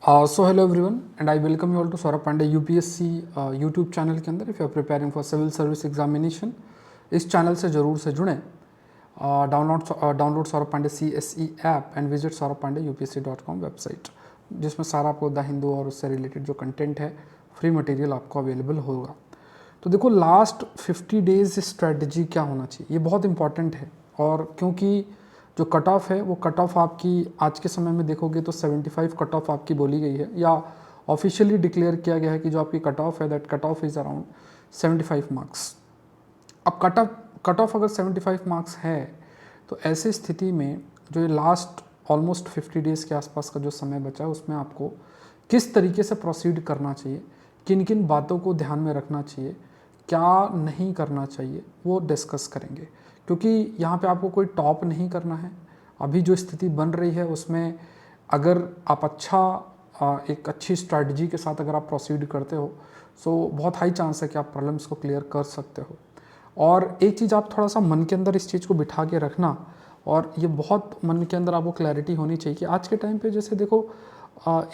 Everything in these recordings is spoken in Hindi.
So hello everyone and I welcome you all to Saurabh Pandey UPSC YouTube channel के अंदर। If you are preparing for civil service examination, इस चैनल से ज़रूर से जुड़ें। Download Saurabh Pandey CSE app and visit Saurabh Pandey UPSC.com website, जिसमें सारा आपको द हिंदू और उससे रिलेटेड जो कंटेंट है, फ्री मटेरियल आपको अवेलेबल होगा। तो देखो, लास्ट 50 डेज स्ट्रेटजी क्या होना चाहिए, ये बहुत इंपॉर्टेंट है। और क्योंकि जो कट ऑफ है वो कट ऑफ आपकी आज के समय में देखोगे तो 75 कट ऑफ आपकी बोली गई है, या ऑफिशियली डिक्लेयर किया गया है कि जो आपकी कट ऑफ है that cut off is around 75 marks. अब कट ऑफ अगर 75 मार्क्स है तो ऐसी स्थिति में जो ये लास्ट ऑलमोस्ट 50 डेज़ के आसपास का जो समय बचा है उसमें आपको किस तरीके से प्रोसीड करना चाहिए, किन किन बातों को ध्यान में रखना चाहिए, क्या नहीं करना चाहिए, वो डिस्कस करेंगे। क्योंकि यहाँ पे आपको कोई टॉप नहीं करना है। अभी जो स्थिति बन रही है उसमें अगर आप एक अच्छी स्ट्रैटेजी के साथ अगर आप प्रोसीड करते हो सो बहुत हाई चांस है कि आप प्रॉब्लम्स को क्लियर कर सकते हो। और एक चीज़ आप थोड़ा सा मन के अंदर इस चीज़ को बिठा के रखना, और ये बहुत मन के अंदर आपको क्लैरिटी होनी चाहिए कि आज के टाइम पे जैसे देखो,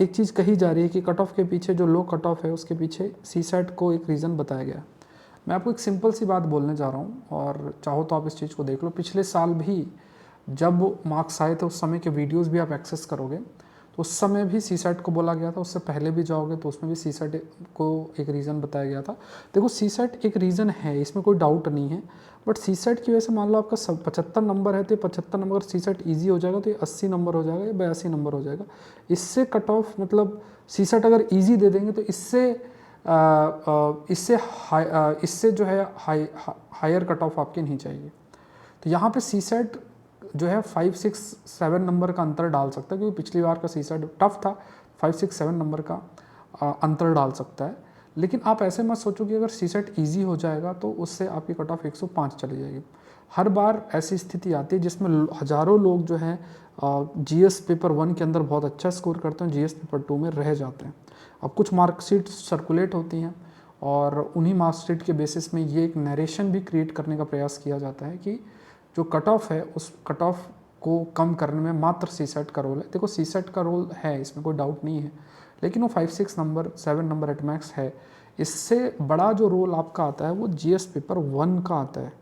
एक चीज़ कही जा रही है कि कट ऑफ के पीछे जो लो कट ऑफ है उसके पीछे CSAT को एक रीज़न बताया गया। मैं आपको एक सिंपल सी बात बोलने जा रहा हूँ और चाहो तो आप इस चीज़ को देख लो। पिछले साल भी जब मार्क्स आए थे उस समय के वीडियोस भी आप एक्सेस करोगे तो उस समय भी CSAT को बोला गया था, उससे पहले भी जाओगे तो उसमें भी CSAT को एक रीज़न बताया गया था। देखो, CSAT एक रीज़न है, इसमें कोई डाउट नहीं है, बट CSAT की वजह से मान लो आपका 75 नंबर है तो 75 नंबर CSAT ईजी हो जाएगा तो ये 80 नंबर हो जाएगा या 82 नंबर हो जाएगा। इससे कट ऑफ मतलब CSAT अगर ईजी दे देंगे तो इससे जो है हायर कट ऑफ आपकी नहीं चाहिए। तो यहाँ पे CSAT जो है 5, 6, 7 नंबर का अंतर डाल सकता है, क्योंकि पिछली बार का CSAT टफ था। 5, 6, 7 नंबर का अंतर डाल सकता है। लेकिन आप ऐसे मत सोचो कि अगर CSAT ईजी हो जाएगा तो उससे आपकी कट ऑफ 105 चली जाएगी। हर बार ऐसी स्थिति आती है जिसमें हज़ारों लोग जो हैं GS पेपर 1 के अंदर बहुत अच्छा स्कोर करते हैं, GS पेपर 2 में रह जाते हैं। अब कुछ मार्कशीट सर्कुलेट होती हैं और उन्हीं मार्कशीट के बेसिस में ये एक नरेशन भी क्रिएट करने का प्रयास किया जाता है कि जो कट ऑफ है उस कट ऑफ को कम करने में मात्र CSAT का रोल है। देखो, CSAT का रोल है, इसमें कोई डाउट नहीं है, लेकिन वो 5, 6 नंबर, 7 नंबर एट मैक्स है। इससे बड़ा जो रोल आपका आता है वो GS पेपर 1 का आता है।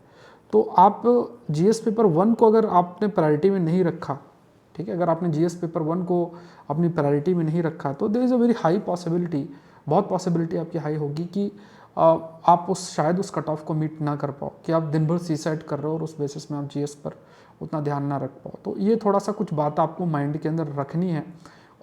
तो आप GS पेपर 1 को अगर आपने प्रायोरिटी में नहीं रखा, ठीक है, अगर आपने GS पेपर 1 को अपनी प्रायोरिटी में नहीं रखा तो there is a very high possibility, बहुत पॉसिबिलिटी आपकी हाई होगी कि आप शायद उस कट ऑफ को मीट ना कर पाओ, कि आप दिन भर CSAT कर रहे हो और उस बेसिस में आप GS पर उतना ध्यान ना रख पाओ। तो ये थोड़ा सा कुछ बात आपको माइंड के अंदर रखनी है,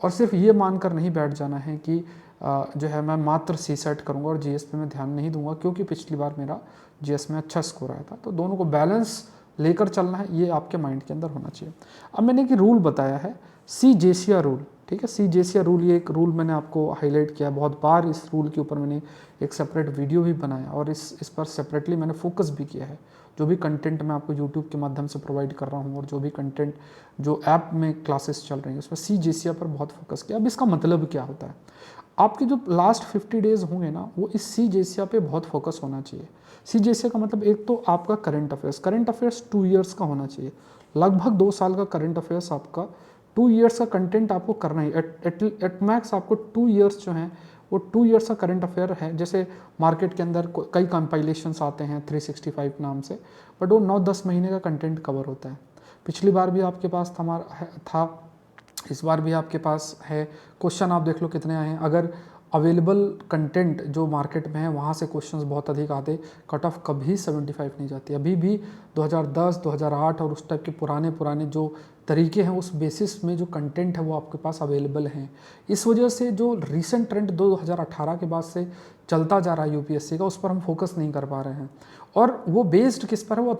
और सिर्फ ये मानकर नहीं बैठ जाना है कि जो है मैं मात्र CSAT करूँगा और GS पे मैं ध्यान नहीं दूंगा क्योंकि पिछली बार मेरा GS में अच्छा स्कोर आया था। तो दोनों को बैलेंस लेकर चलना है, ये आपके माइंड के अंदर होना चाहिए। अब मैंने एक रूल बताया है, CJCR रूल, ठीक है। CJCR रूल, ये एक रूल मैंने आपको हाईलाइट किया बहुत बार। इस रूल के ऊपर मैंने एक सेपरेट वीडियो भी बनाया और इस पर सेपरेटली मैंने फोकस भी किया है। जो भी कंटेंट मैं आपको यूट्यूब के माध्यम से प्रोवाइड कर रहा हूँ और जो भी कंटेंट जो ऐप में क्लासेस चल रही हैं उसमें CJCR पर बहुत फोकस किया। अब इसका मतलब क्या होता है, आपके जो लास्ट 50 डेज होंगे ना वो इस CJCR पे बहुत फोकस होना चाहिए। CJCR का मतलब एक तो आपका करंट अफेयर्स 2 ईयर्स का होना चाहिए, लगभग 2 साल का करंट अफेयर्स आपका 2 ईयर्स का कंटेंट आपको करना ही, एट मैक्स आपको 2 ईयर्स जो हैं वो 2 ईयर्स का करंट अफेयर है। जैसे मार्केट के अंदर कई कंपाइलेशंस आते हैं 365 नाम से, बट वो 9-10 महीने का कंटेंट कवर होता है। पिछली बार भी आपके पास था, इस बार भी आपके पास है। क्वेश्चन आप देख लो कितने आए हैं। अगर अवेलेबल कंटेंट जो मार्केट में है वहाँ से क्वेश्चंस बहुत अधिक आते, कट ऑफ कभी 75 नहीं जाती। अभी भी 2010, 2008 और उस टाइप के पुराने जो तरीके हैं उस बेसिस में जो कंटेंट है वो आपके पास अवेलेबल हैं। इस वजह से जो रीसेंट ट्रेंड 2018 के बाद से चलता जा रहा है UPSC का, उस पर हम फोकस नहीं कर पा रहे हैं। और वो बेस्ड किस पर है, वो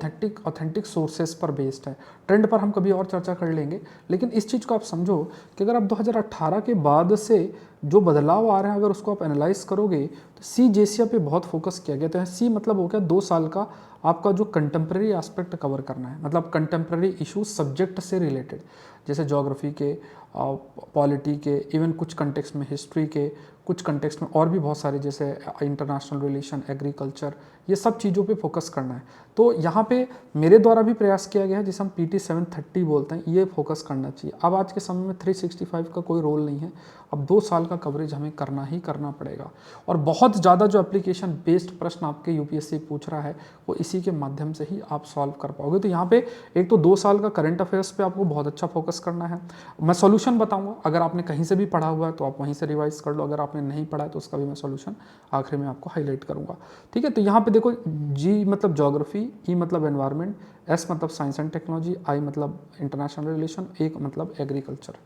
ऑथेंटिक सोर्सेस पर बेस्ड है। ट्रेंड पर हम कभी और चर्चा कर लेंगे, लेकिन इस चीज़ को आप समझो कि अगर आप 2018 के बाद से जो बदलाव आ रहे हैं अगर उसको आप एनालाइज करोगे तो सी जेसिया पे बहुत फोकस किया गया। तो सी मतलब हो गया 2 साल का आपका जो कंटेम्प्रेरी एस्पेक्ट कवर करना है, मतलब कंटेम्प्रेरी इशूज सब्जेक्ट से रिलेटेड, जैसे ज्योग्राफी के, पॉलिटी के, इवन कुछ कंटेक्स्ट में हिस्ट्री के, कुछ कंटेक्स्ट में और भी बहुत सारे जैसे इंटरनेशनल रिलेशन, एग्रीकल्चर, ये सब चीज़ों पे फोकस करना है। तो यहाँ पे मेरे द्वारा भी प्रयास किया गया है, जिसे हम PT 730 बोलते हैं, ये फोकस करना चाहिए। अब आज के समय में 365 का कोई रोल नहीं है, अब 2 साल का कवरेज हमें करना ही करना पड़ेगा। और बहुत ज़्यादा जो एप्लीकेशन बेस्ड प्रश्न आपके UPSC पूछ रहा है वो इसी के माध्यम से ही आप सॉल्व कर पाओगे। तो यहाँ पे एक तो 2 साल का करंट अफेयर्स पे आपको बहुत अच्छा फोकस करना है। मैं सॉल्यूशन बताऊंगा, अगर आपने कहीं से भी पढ़ा हुआ है तो आप वहीं से रिवाइज कर लो, अगर आपने नहीं पढ़ा है तो उसका भी मैं सॉल्यूशन आखिर में आपको हाईलाइट करूंगा। ठीक है, तो यहाँ पे देखो, G मतलब ज्योग्राफी, E मतलब एनवायरमेंट, S मतलब साइंस एंड टेक्नोलॉजी, I मतलब इंटरनेशनल रिलेशन, एक मतलब एग्रीकल्चर।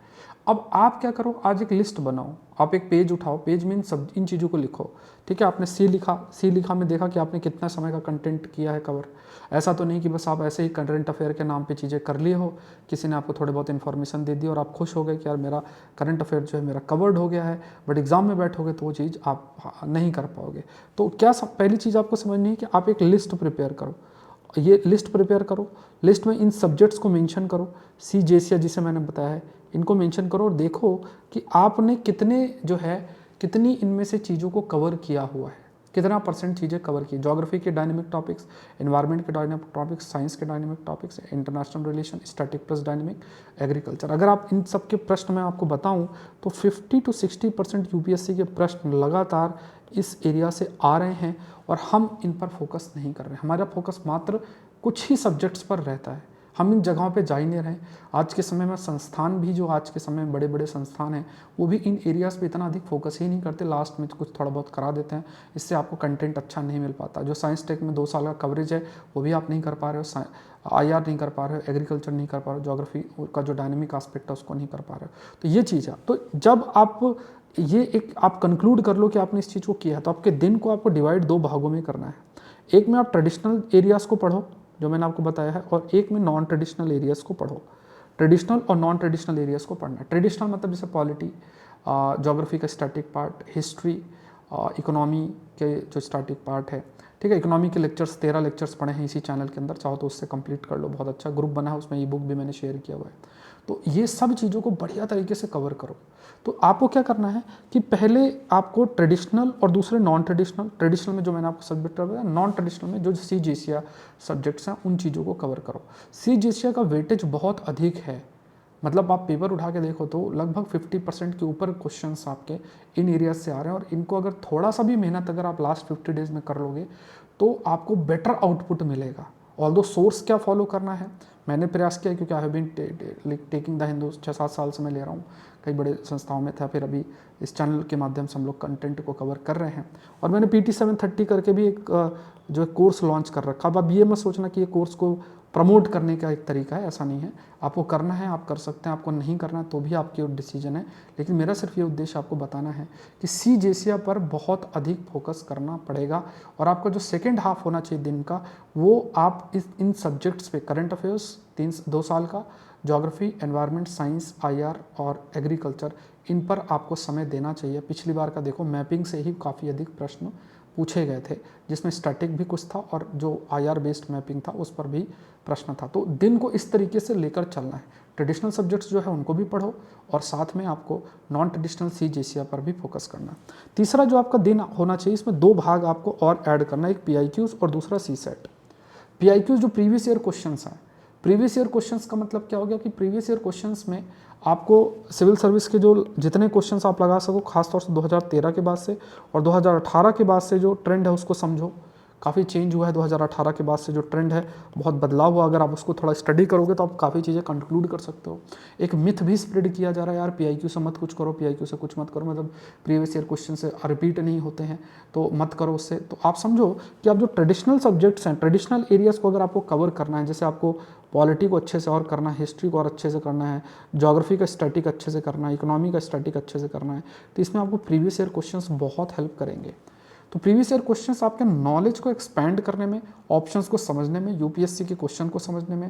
अब आप क्या करो, आज एक लिस्ट बनाओ, आप एक पेज उठाओ, पेज में इन चीज़ों को लिखो। ठीक है, आपने सी लिखा में देखा कि आपने कितना समय का कंटेंट किया है कवर। ऐसा तो नहीं कि बस आप ऐसे ही करंट अफेयर के नाम पे चीज़ें कर लिए हो, किसी ने आपको थोड़े बहुत इन्फॉर्मेशन दे दी और आप खुश हो गए कि यार मेरा करंट अफेयर जो है मेरा कवर्ड हो गया है, बट एग्जाम में बैठोगे तो वो चीज़ आप नहीं कर पाओगे। तो क्या पहली चीज़ आपको समझनी है कि आप एक लिस्ट प्रिपेयर करो, ये लिस्ट प्रिपेयर करो, लिस्ट में इन सब्जेक्ट्स को मेंशन करो, सी जेसिया जिसे मैंने बताया है इनको मेंशन करो और देखो कि आपने कितनी इनमें से चीज़ों को कवर किया हुआ है, कितना % चीज़ें कवर की। ज्योग्राफी के डायनेमिक टॉपिक्स, एनवायरनमेंट के डायनेमिक टॉपिक्स, साइंस के dynamic topics, international relation, static plus dynamic, agriculture. अगर आप इन सब के प्रश्न मैं आपको बताऊं तो 50 to 60% UPSC के प्रश्न लगातार इस एरिया से आ रहे हैं और हम इन पर फोकस नहीं कर रहे। हमारा फोकस मात्र कुछ ही सब्जेक्ट्स पर रहता है, हम इन जगहों पे जा ही नहीं रहे। आज के समय में संस्थान भी, जो आज के समय में बड़े बड़े संस्थान हैं, वो भी इन एरियाज़ पे इतना अधिक फोकस ही नहीं करते, लास्ट में कुछ थोड़ा बहुत करा देते हैं, इससे आपको कंटेंट अच्छा नहीं मिल पाता। जो साइंस टेक में 2 साल का कवरेज है वो भी आप नहीं कर पा रहे हो, IR नहीं कर पा रहे हो, एग्रीकल्चर नहीं कर पा रहे हो, ज्योग्राफी का जो डायनेमिक आस्पेक्ट है उसको नहीं कर पा रहे हो। तो ये चीज़ है। तो जब आप ये एक आप कंक्लूड कर लो कि आपने इस चीज़ को किया है, तो आपके दिन को आपको डिवाइड 2 भागों में करना है। एक में आप ट्रेडिशनल एरियाज़ को पढ़ो जो मैंने आपको बताया है, और एक में नॉन ट्रेडिशनल एरियाज़ को पढ़ो। ट्रेडिशनल और नॉन ट्रेडिशनल एरियाज़ को पढ़ना है। ट्रेडिशनल मतलब जैसे पॉलिटी, ज्योग्राफी का स्टैटिक पार्ट, हिस्ट्री, इकोनॉमी के जो स्टैटिक पार्ट है। ठीक है, इकोनॉमी के लेक्चर्स 13 लेक्चर्स पढ़े हैं इसी चैनल के अंदर, चाहो तो उससे कंप्लीट कर लो, बहुत अच्छा ग्रुप बना है उसमें, ई-बुक भी मैंने शेयर किया हुआ है। तो ये सब चीज़ों को बढ़िया तरीके से कवर करो। तो आपको क्या करना है कि पहले आपको ट्रेडिशनल और दूसरे नॉन ट्रेडिशनल, ट्रेडिशनल में जो मैंने आपको सब्जेक्ट बताया, नॉन ट्रेडिशनल में जो सी जेसिया सब्जेक्ट्स हैं उन चीज़ों को कवर करो। सी जेसिया का वेटेज बहुत अधिक है, मतलब आप पेपर उठा के देखो तो लगभग 50% के ऊपर क्वेश्चंस आपके इन एरियाज से आ रहे हैं, और इनको अगर थोड़ा सा भी मेहनत अगर आप लास्ट 50 डेज में कर लोगे तो आपको बेटर आउटपुट मिलेगा। ऑल्दो सोर्स क्या फॉलो करना है, मैंने प्रयास किया क्योंकि I have been taking the Hindu 6-7 साल से मैं ले रहा हूँ, कई बड़े संस्थाओं में था, फिर अभी इस चैनल के माध्यम से हम लोग कंटेंट को कवर कर रहे हैं। और मैंने PT 730 करके भी एक जो है कोर्स लॉन्च कर रखा। अब ये मत सोचना कि ये कोर्स को प्रमोट करने का एक तरीका है, ऐसा नहीं है। आपको करना है आप कर सकते हैं, आपको नहीं करना है तो भी आपकी डिसीजन है, लेकिन मेरा सिर्फ ये उद्देश्य आपको बताना है कि सी जेसिया पर बहुत अधिक फोकस करना पड़ेगा। और आपका जो सेकेंड हाफ होना चाहिए दिन का, वो आप इन सब्जेक्ट्स पे, करंट अफेयर्स 2 साल का, ज्योग्राफी, एनवायरनमेंट, साइंस, IR और एग्रीकल्चर, इन पर आपको समय देना चाहिए। पिछली बार का देखो, मैपिंग से ही काफ़ी अधिक प्रश्न पूछे गए थे, जिसमें स्टैटिक भी कुछ था और जो IR बेस्ड मैपिंग था उस पर भी प्रश्न था। तो दिन को इस तरीके से लेकर चलना है। ट्रेडिशनल सब्जेक्ट्स जो है उनको भी पढ़ो और साथ में आपको नॉन ट्रेडिशनल सी जेसिया पर भी फोकस करना है। तीसरा जो आपका दिन होना चाहिए, इसमें 2 भाग आपको और ऐड करना है, एक PIQs और दूसरा CSET। PIQs जो प्रीवियस ईयर क्वेश्चंस हैं, प्रीवियस ईयर क्वेश्चंस का मतलब क्या हो गया कि प्रीवियस ईयर क्वेश्चंस में आपको सिविल सर्विस के जो जितने क्वेश्चंस आप लगा सको, खासतौर से 2013 के बाद से और 2018 के बाद से जो ट्रेंड है उसको समझो। काफ़ी चेंज हुआ है 2018 के बाद से, जो ट्रेंड है बहुत बदलाव हुआ। अगर आप उसको थोड़ा स्टडी करोगे तो आप काफ़ी चीज़ें कंक्लूड कर सकते हो। एक मिथ भी स्प्रेड किया जा रहा है, यार PIQ से मत कुछ करो, PIQ से कुछ मत करो, मतलब प्रीवियस ईयर क्वेश्चन से रिपीट नहीं होते हैं तो मत करो उससे। तो आप समझो कि आप जो ट्रेडिशनल सब्जेक्ट्स हैं, ट्रेडिशनल एरियाज़ को अगर आपको कवर करना है, जैसे आपको पॉलिटी को अच्छे से और करना है, हिस्ट्री को और अच्छे से करना है, ज्योग्राफी का स्टैटिक अच्छे से करना है, इकोनॉमी का स्टैटिक अच्छे से करना है, तो इसमें आपको प्रीवियस ईयर क्वेश्चंस बहुत हेल्प करेंगे। तो प्रीवियस ईयर क्वेश्चंस आपके नॉलेज को एक्सपैंड करने में, ऑप्शंस को समझने में, यूपीएससी के क्वेश्चन को समझने में,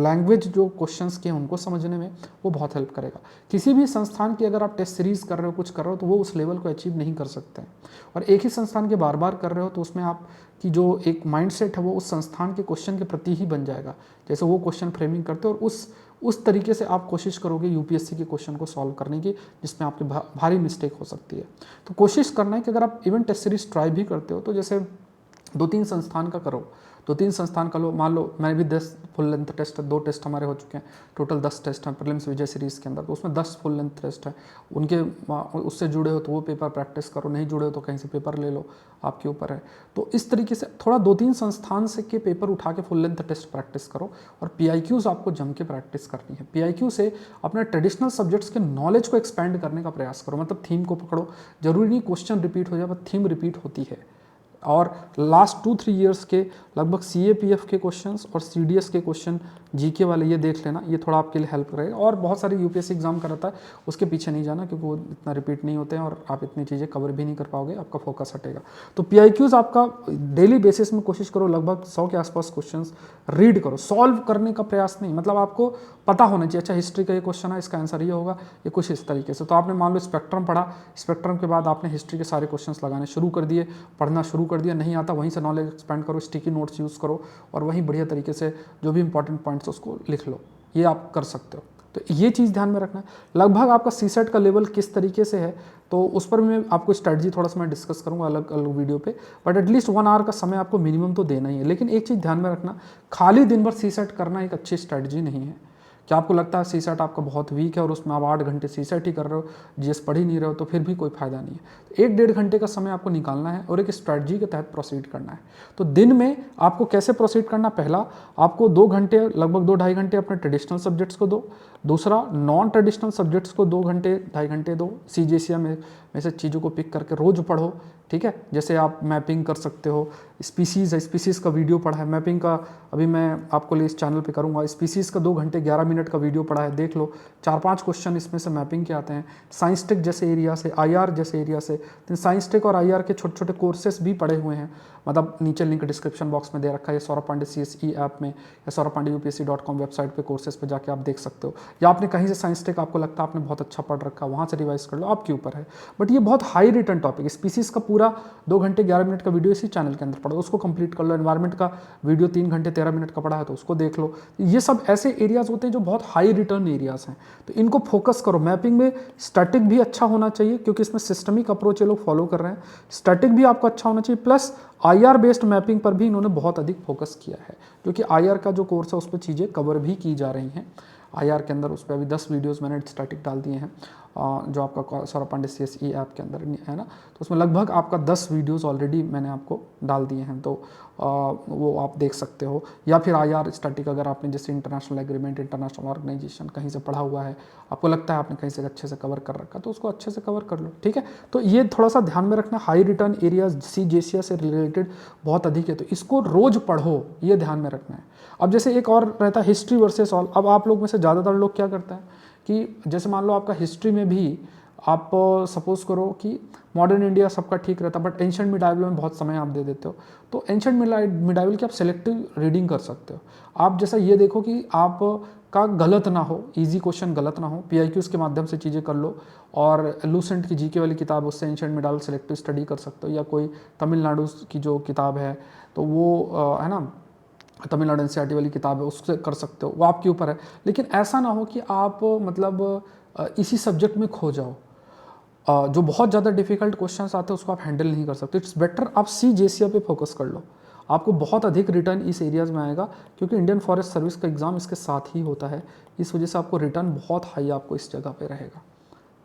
लैंग्वेज जो क्वेश्चंस के हैं उनको समझने में वो बहुत हेल्प करेगा। किसी भी संस्थान की अगर आप टेस्ट सीरीज कर रहे हो, कुछ कर रहे हो, तो वो उस लेवल को अचीव नहीं कर सकते हैं। और एक ही संस्थान के बार बार कर रहे हो तो उसमें आप की जो एक माइंडसेट है वो उस संस्थान के क्वेश्चन के प्रति ही बन जाएगा। जैसे वो क्वेश्चन फ्रेमिंग करते हो और उस तरीके से आप कोशिश करोगे यूपीएससी के क्वेश्चन को सॉल्व करने की, जिसमें आपकी भारी मिस्टेक हो सकती है। तो कोशिश करना है कि अगर आप इवन टेस्ट सीरीज ट्राई भी करते हो तो जैसे 2-3 संस्थान का करो, 2-3 संस्थान का लो। मान लो मैं भी 10 फुल लेंथ टेस्ट, 2 टेस्ट हमारे हो चुके हैं, टोटल 10 टेस्ट हैं प्रीलिम्स विजय सीरीज़ के अंदर, तो उसमें 10 फुल लेंथ टेस्ट है। उनके उससे जुड़े हो तो वो पेपर प्रैक्टिस करो, नहीं जुड़े हो तो कहीं से पेपर ले लो, आपके ऊपर है। तो इस तरीके से थोड़ा 2-3 संस्थान से के पेपर उठा के फुल लेंथ टेस्ट प्रैक्टिस करो। और PIQs आपको जम के प्रैक्टिस करनी है। PIQ से अपने ट्रेडिशनल सब्जेक्ट्स के नॉलेज को एक्सपैंड करने का प्रयास करो, मतलब थीम को पकड़ो। जरूरी नहीं क्वेश्चन रिपीट हो जाए, बट थीम रिपीट होती है। और लास्ट 2-3 ईयर्स के लगभग CAPF के क्वेश्चंस और CDS के क्वेश्चन GK वाले ये देख लेना, ये थोड़ा आपके लिए हेल्प करेगा। और बहुत सारे UPSC एग्जाम कराता है, उसके पीछे नहीं जाना क्योंकि वो इतना रिपीट नहीं होते हैं और आप इतनी चीज़ें कवर भी नहीं कर पाओगे, आपका फोकस हटेगा। तो PIQs आपका डेली बेसिस में कोशिश करो लगभग 100 के आसपास क्वेश्चन रीड करो, सॉल्व करने का प्रयास नहीं, मतलब आपको पता होना चाहिए अच्छा हिस्ट्री का ये क्वेश्चन है, इसका आंसर ये होगा, ये कुछ इस तरीके से। तो आपने मान लो स्पेक्ट्रम पढ़ा, स्पेक्ट्रम के बाद आपने हिस्ट्री के सारे क्वेश्चंस लगाने शुरू कर दिए, पढ़ना शुरू कर दिया, नहीं आता वहीं से नॉलेज एक्सपैंड करो, स्टिकी नोट्स यूज़ करो और वहीं बढ़िया तरीके से जो भी इंपॉर्टेंट पॉइंट्स उसको लिख लो, ये आप कर सकते हो। तो ये चीज़ ध्यान में रखना है। लगभग आपका CSET का लेवल किस तरीके से है तो उस पर मैं आपको स्ट्रैटेजी थोड़ा सा मैं डिस्कस करूंगा अलग अलग वीडियो पे, बट एटलीस्ट 1 आवर का समय आपको मिनिमम तो देना ही है। लेकिन एक चीज़ ध्यान में रखना, खाली दिन भर CSET करना एक अच्छी स्ट्रैटेजी नहीं है। क्या आपको लगता है CSET आपका बहुत वीक है और उसमें आप 8 घंटे CSET ही कर रहे हो, GS पढ़ ही नहीं रहे हो, तो फिर भी कोई फायदा नहीं है। 1-1.5 घंटे का समय आपको निकालना है और एक स्ट्रैटेजी के तहत प्रोसीड करना है। तो दिन में आपको कैसे प्रोसीड करना, पहला आपको 2 घंटे, लगभग 2-2.5 घंटे अपने ट्रेडिशनल सब्जेक्ट्स को दो। दूसरा नॉन ट्रेडिशनल सब्जेक्ट्स को 2 घंटे 2.5 घंटे दो। CGCM में से चीज़ों को पिक करके रोज पढ़ो, ठीक है। जैसे आप मैपिंग कर सकते हो, स्पीसीज़ है, स्पीसीज़ का वीडियो पढ़ा है, मैपिंग का अभी मैं आपको लिए इस चैनल पे करूँगा। स्पीसीज़ का 2 घंटे 11 मिनट का वीडियो पढ़ा है, देख लो। 4-5 क्वेश्चन इसमें से मैपिंग के आते हैं। साइंस टेक जैसे एरिया से, IR जैसे एरिया से, तो साइंस टेक और IR के छोटे छोटे कोर्सेस भी पढ़े हुए हैं, मतलब नीचे लिंक डिस्क्रिप्शन बॉक्स में दे रखा है, सौरभ पांडे CSE ऐप में या saurabhpandeyupsc.com वेबसाइट पे कोर्सेज पे जाके आप देख सकते हो। या आपने कहीं से साइंस टेक आपको लगता है आपने बहुत अच्छा पढ़ रखा, वहाँ से रिवाइज कर लो, आपके ऊपर है। बट ये बहुत हाई रिटर्न टॉपिक, स्पीसीज का पूरा 2 घंटे 11 मिनट का वीडियो इसी चैनल के अंदर पढ़ो, उसको कंप्लीट कर लो। एनवायरमेंट का वीडियो 3 घंटे 13 मिनट का पढ़ा है तो उसको देख लो। ये सब ऐसे एरियाज होते हैं जो बहुत हाई रिटर्न एरियाज हैं, तो इनको फोकस करो। मैपिंग में स्टैटिक भी अच्छा होना चाहिए क्योंकि इसमें सिस्टमिक अप्रोच ये लोग फॉलो कर रहे हैं, स्टैटिक भी आपको अच्छा होना चाहिए, प्लस IR बेस्ड मैपिंग पर भी इन्होंने बहुत अधिक फोकस किया है, क्योंकि IR का जो कोर्स है उस पर चीज़ें कवर भी की जा रही हैं। IR के अंदर उस पर अभी 10 वीडियोस मैंने स्टैटिक डाल दिए हैं, जो आपका सौरभ पांडे CSE ऐप के अंदर है ना, तो उसमें लगभग आपका 10 वीडियोस ऑलरेडी मैंने आपको डाल दिए हैं, तो वो आप देख सकते हो। या फिर IR स्टैटिक अगर आपने जैसे इंटरनेशनल एग्रीमेंट, इंटरनेशनल ऑर्गेनाइजेशन कहीं से पढ़ा हुआ है, आपको लगता है आपने कहीं से अच्छे से कवर कर रखा, तो उसको अच्छे से कवर कर लो, ठीक है। तो ये थोड़ा सा ध्यान में रखना, हाई रिटर्न एरियाज CGCS से रिलेटेड बहुत अधिक है, तो इसको रोज पढ़ो, ये ध्यान में रखना है। अब जैसे एक और रहता है हिस्ट्री वर्सेस ऑल। अब आप लोग में से ज़्यादातर लोग क्या करते हैं कि जैसे मान लो आपका हिस्ट्री में भी आप सपोज करो कि मॉडर्न इंडिया सबका ठीक रहता है, बट एंशिएंट मिडाइवल में बहुत समय आप दे देते हो, तो एंशिएंट मिडाइवल की आप सेलेक्टिव रीडिंग कर सकते हो। आप जैसा ये देखो कि आप का गलत ना हो, इजी क्वेश्चन गलत ना हो, PIQs के माध्यम से चीज़ें कर लो। और लूसेंट की GK वाली किताब, उससे एंशिएंट मिडाइवल सेलेक्टिव स्टडी कर सकते हो, या कोई तमिलनाडु की जो किताब है तो वो है ना, तमिलनाडु NCERT वाली किताब है, उससे कर सकते हो, वो आपके ऊपर है। लेकिन ऐसा ना हो कि आप मतलब इसी सब्जेक्ट में खो जाओ, जो बहुत ज़्यादा डिफिकल्ट क्वेश्चंस आते हैं उसको आप हैंडल नहीं कर सकते। इट्स बेटर आप CGCA पे फोकस कर लो, आपको बहुत अधिक रिटर्न इस एरियाज में आएगा, क्योंकि इंडियन फॉरेस्ट सर्विस का एग्जाम इसके साथ ही होता है, इस वजह से आपको रिटर्न बहुत हाई आपको इस जगह पे रहेगा।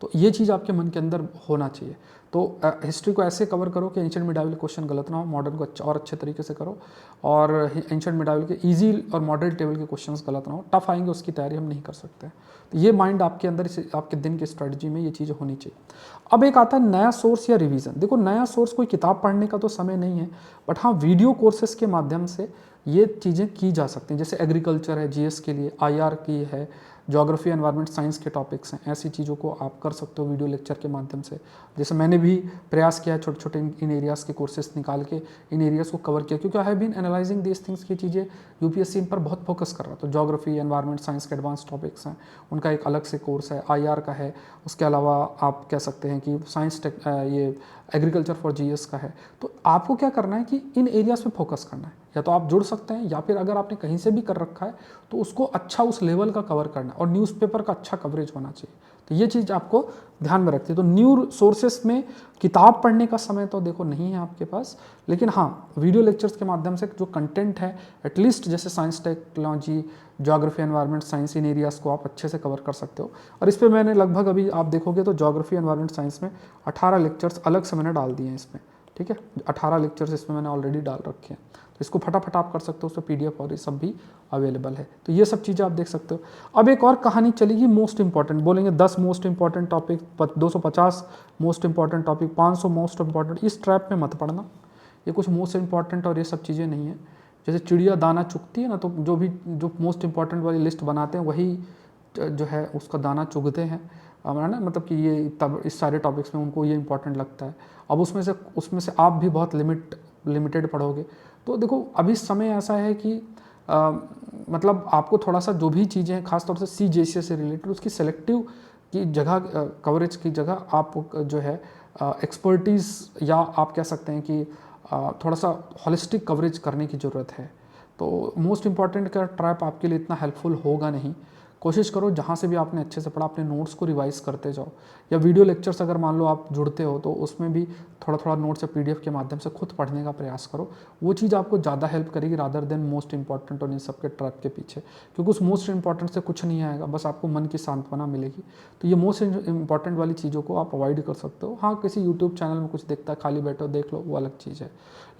तो ये चीज़ आपके मन के अंदर होना चाहिए। तो हिस्ट्री को ऐसे कवर करो कि एंशिएंट मिडाइवल क्वेश्चन गलत ना हो, मॉडर्न को अच्छा और अच्छे तरीके से करो, और एंशिएंट मिडाइवल के इजी और मॉडरेट लेवल के क्वेश्चंस गलत ना हो। टफ आएंगे उसकी तैयारी हम नहीं कर सकते। तो ये माइंड आपके अंदर, आपके दिन की स्ट्रेटजी में ये चीज़ होनी चाहिए। अब एक आता है नया सोर्स या रिवीजन। देखो, नया सोर्स कोई किताब पढ़ने का तो समय नहीं है, बट हाँ वीडियो कोर्सेज के माध्यम से ये चीज़ें की जा सकती हैं। जैसे एग्रीकल्चर है GS के लिए, IR की है, ज्योग्राफी एनवायरनमेंट साइंस के टॉपिक्स हैं, ऐसी चीज़ों को आप कर सकते हो वीडियो लेक्चर के माध्यम से। जैसे मैंने भी प्रयास किया छोटे छोटे इन एरियाज़ के कोर्सेज निकाल के इन एरियाज़ को कवर किया, क्योंकि I have been analysing this things की चीज़ें, यूपीएससी इन पर बहुत फोकस कर रहा था। तो ज्योग्राफी एनवायरनमेंट साइंस के एडवांस टॉपिक्स हैं, उनका एक अलग से कोर्स है, आईआर का है। उसके अलावा आप कह सकते हैं कि साइंस ये एग्रीकल्चर फॉर जीएस का है। तो आपको क्या करना है कि इन एरियाज़ पे फोकस करना है, या तो आप जुड़ सकते हैं, या फिर अगर आपने कहीं से भी कर रखा है तो उसको अच्छा उस लेवल का कवर करना है, और न्यूज़पेपर का अच्छा कवरेज होना चाहिए। तो ये चीज़ आपको ध्यान में रखती है। तो न्यू सोर्सेस में किताब पढ़ने का समय तो देखो नहीं है आपके पास, लेकिन हाँ वीडियो लेक्चर्स के माध्यम से जो कंटेंट है एटलीस्ट जैसे science technology geography environment science इन एरियाज़ को आप अच्छे से कवर कर सकते हो। और इस पर मैंने लगभग अभी आप देखोगे तो ज्योग्राफी एनवायरनमेंट साइंस में 18 लेक्चर्स अलग से मैंने डाल दिए हैं इसमें, ठीक है, 18 लेक्चर्स इसमें मैंने ऑलरेडी डाल रखे हैं। तो इसको फटाफट आप कर सकते हो, उस पर पीडीएफ और ये सब भी अवेलेबल है। तो ये सब चीज़ें आप देख सकते हो। अब एक और कहानी चलेगी मोस्ट इंपॉर्टेंट, बोलेंगे 10 most important topic, 250 most important topic, 500 most important. इस ट्रैप में मत पड़ना, ये कुछ मोस्ट इंपॉर्टेंट और ये सब चीज़ें नहीं है। जैसे चिड़िया दाना चुगती है ना, तो जो मोस्ट इंपॉर्टेंट वाली लिस्ट बनाते हैं वही जो है उसका दाना चुगते हैं, है ना, मतलब कि ये तब इस सारे टॉपिक्स में उनको ये इंपॉर्टेंट लगता है। अब उसमें से आप भी बहुत लिमिटेड पढ़ोगे। तो देखो अभी समय ऐसा है कि मतलब आपको थोड़ा सा जो भी चीज़ें हैं खासतौर से CGSE से रिलेटेड उसकी सेलेक्टिव की जगह कवरेज की जगह आप जो है एक्सपर्टीज़ या आप कह सकते हैं कि थोड़ा सा हॉलिस्टिक कवरेज करने की ज़रूरत है। तो मोस्ट इम्पॉर्टेंट का ट्रैप आपके लिए इतना हेल्पफुल होगा नहीं। कोशिश करो जहाँ से भी आपने अच्छे से पढ़ा अपने नोट्स को रिवाइज करते जाओ, या वीडियो लेक्चर्स अगर मान लो आप जुड़ते हो तो उसमें भी थोड़ा थोड़ा नोट्स या PDF के माध्यम से खुद पढ़ने का प्रयास करो। वो चीज़ आपको ज़्यादा हेल्प करेगी रादर देन मोस्ट इंपॉर्टेंट और इन सब के ट्रैप के पीछे, क्योंकि उस मोस्ट इंपॉर्टेंट से कुछ नहीं आएगा, बस आपको मन की सांत्वना मिलेगी। तो ये मोस्ट इंपॉर्टेंट वाली चीज़ों को आप अवॉइड कर सकते हो। हाँ किसी यूट्यूब चैनल में कुछ देखता है, खाली बैठो देख लो, वो अलग चीज़ है,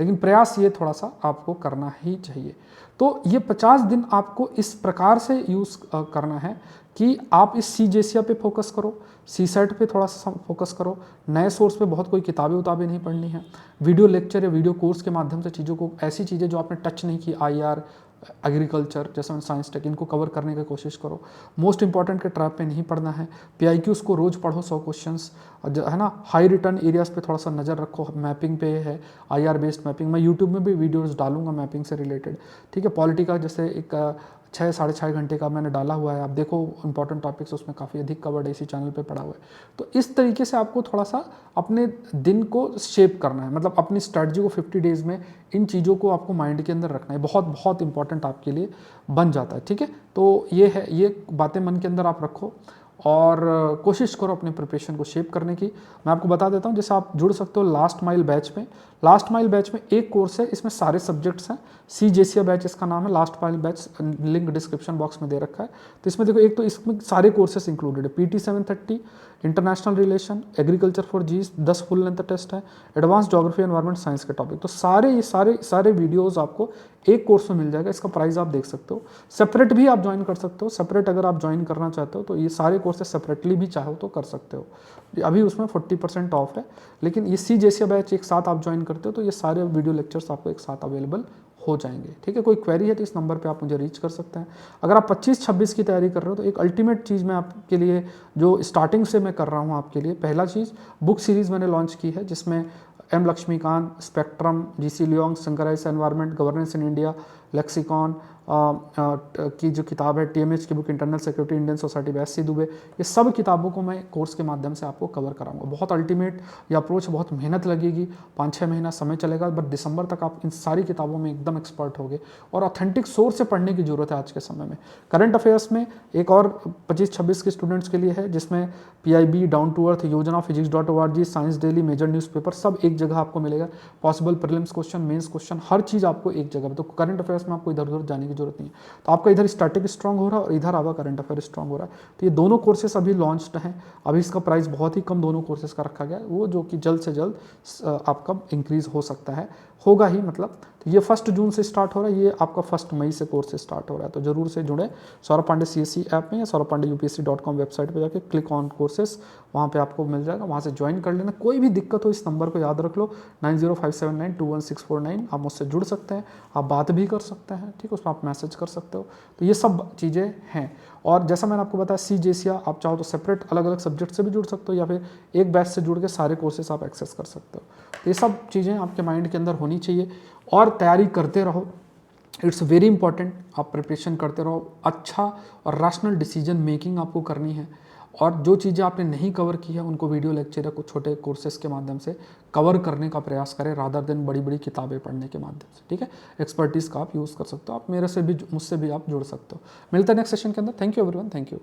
लेकिन प्रयास ये थोड़ा सा आपको करना ही चाहिए। तो ये 50 दिन आपको इस प्रकार से यूज़ करना है कि आप इस CGSE पे फोकस करो, CSET पे थोड़ा सा फोकस करो, नए सोर्स पे बहुत कोई किताबें नहीं पढ़नी है, वीडियो लेक्चर या वीडियो कोर्स के माध्यम से चीज़ों को, ऐसी चीज़ें जो आपने टच नहीं की, IR एग्रीकल्चर जैसा साइंस टेक, इनको कवर करने की कोशिश करो। मोस्ट इंपॉर्टेंट के ट्रैप पे नहीं पढ़ना है। PIQs को रोज़ पढ़ो 100 क्वेश्चंस, है ना। हाई रिटर्न एरियाज़ पे थोड़ा सा नज़र रखो, मैपिंग पे है, IR बेस्ड मैपिंग, मैं यूट्यूब में भी वीडियोज़ डालूंगा मैपिंग से रिलेटेड, ठीक है। पॉलिटी का जैसे एक 6-6.5 घंटे का मैंने डाला हुआ है, आप देखो इंपॉर्टेंट टॉपिक्स उसमें काफ़ी अधिक कवर्ड है, इसी चैनल पे पड़ा हुआ है। तो इस तरीके से आपको थोड़ा सा अपने दिन को शेप करना है, मतलब अपनी स्ट्रैटेजी को 50 डेज़ में इन चीज़ों को आपको माइंड के अंदर रखना है, बहुत बहुत इंपॉर्टेंट आपके लिए बन जाता है, ठीक है। तो ये है, ये बातें मन के अंदर आप रखो और कोशिश करो अपने प्रिपरेशन को शेप करने की। मैं आपको बता देता हूँ, जैसे आप जुड़ सकते हो लास्ट माइल बैच में। लास्ट माइल बैच में एक कोर्स है, इसमें सारे सब्जेक्ट्स हैं, CGSE बैच इसका नाम है, last mile batch, link description box में दे रखा है। तो इसमें देखो, एक तो इसमें सारे कोर्सेस इंक्लूडेड है, PT 730, international relation, agriculture for जीस, 10 फुल लेंथ टेस्ट है, एडवांस ज्योग्राफी एनवायरनमेंट साइंस के टॉपिक। तो सारे वीडियोज़ आपको एक कोर्स में मिल जाएगा। इसका प्राइस आप देख सकते हो, सेपरेट भी आप ज्वाइन कर सकते हो, सेपरेट अगर आप ज्वाइन करना चाहते हो तो ये सारे कोर्सेज सेपरेटली भी चाहो तो कर सकते हो। अभी उसमें 40% ऑफ है, लेकिन ये CGSE बैच एक साथ आप ज्वाइन करते हो तो ये सारे वीडियो लेक्चर्स आपको एक साथ अवेलेबल हो जाएंगे, ठीक है। कोई क्वेरी है तो इस नंबर पे आप मुझे रीच कर सकते हैं। अगर आप 25-26 की तैयारी कर रहे हो तो एक अल्टीमेट चीज़ मैं आपके लिए जो स्टार्टिंग से मैं कर रहा हूँ आपके लिए, पहला चीज़ बुक सीरीज़ मैंने लॉन्च की है, जिसमें M Laxmikanth, spectrum, GC Leong, Shankar IAS environment, governance in India, lexicon की जो किताब है, TMH की book, internal security, Indian society by SC Dube, ये सब किताबों को मैं कोर्स के माध्यम से आपको कवर कराऊंगा। बहुत अल्टीमेट ये अप्रोच, बहुत मेहनत लगेगी, 5-6 महीना समय चलेगा, बट दिसंबर तक आप इन सारी किताबों में एकदम एक्सपर्ट होगे। और ऑथेंटिक सोर्स से पढ़ने की जरूरत है आज के समय में। करंट अफेयर्स में एक और 25-26 के स्टूडेंट्स के लिए है, जिसमें PIB, डाउन टू अर्थ, योजना, physics.org, science daily, major newspaper, सब एक जगह आपको मिलेगा। Possible prelims question, mains question, हर चीज़ आपको एक जगह पे। तो करंट अफेयर्स में आपको इधर उधर जाने की जरूरत नहीं है। तो आपका इधर स्टैटिक स्ट्रांग हो रहा है और इधर आपका करंट अफेयर स्ट्रांग हो रहा है। तो ये दोनों कोर्सेस अभी लॉन्च्ड हैं, अभी इसका प्राइस बहुत ही कम दोनों कोर्सेस का रखा गया है, वो जो कि जल्द से जल्द आपका इंक्रीज हो सकता है, होगा ही मतलब। तो ये 1 जून से स्टार्ट हो रहा है, ये आपका 1 मई से कोर्स से स्टार्ट हो रहा है। तो जरूर से जुड़े सौरभ पांडे CSE ऐप में या saurabhpandeyupsc.com वेबसाइट पे जाके क्लिक ऑन कोर्सेस, वहाँ पे आपको मिल जाएगा, वहाँ से ज्वाइन कर लेना। कोई भी दिक्कत हो इस नंबर को याद रख लो 9057921649, आप मुझसे जुड़ सकते हैं, आप बात भी कर सकते हैं, ठीक है, उसमें आप मैसेज कर सकते हो। तो ये सब चीज़ें हैं। और जैसा मैंने आपको बताया CJCA आप चाहो तो सेपरेट अलग अलग सब्जेक्ट से भी जुड़ सकते हो, या फिर एक बैच से जुड़ के सारे कोर्सेस आप एक्सेस कर सकते हो। तो ये सब चीज़ें आपके माइंड के अंदर होनी चाहिए और तैयारी करते रहो। इट्स वेरी इंपॉर्टेंट, आप प्रिपरेशन करते रहो, अच्छा और रैशनल डिसीजन मेकिंग आपको करनी है। और जो चीज़ें आपने नहीं कवर की है उनको वीडियो लेक्चर या कुछ छोटे कोर्सेज के माध्यम से कवर करने का प्रयास करें, रादर देन बड़ी बड़ी किताबें पढ़ने के माध्यम से, ठीक है। एक्सपर्टीज़ का आप यूज़ कर सकते हो, आप मेरे से भी, मुझसे भी आप जुड़ सकते हो। मिलते हैं नेक्स्ट सेशन के अंदर। Thank you everyone, thank you.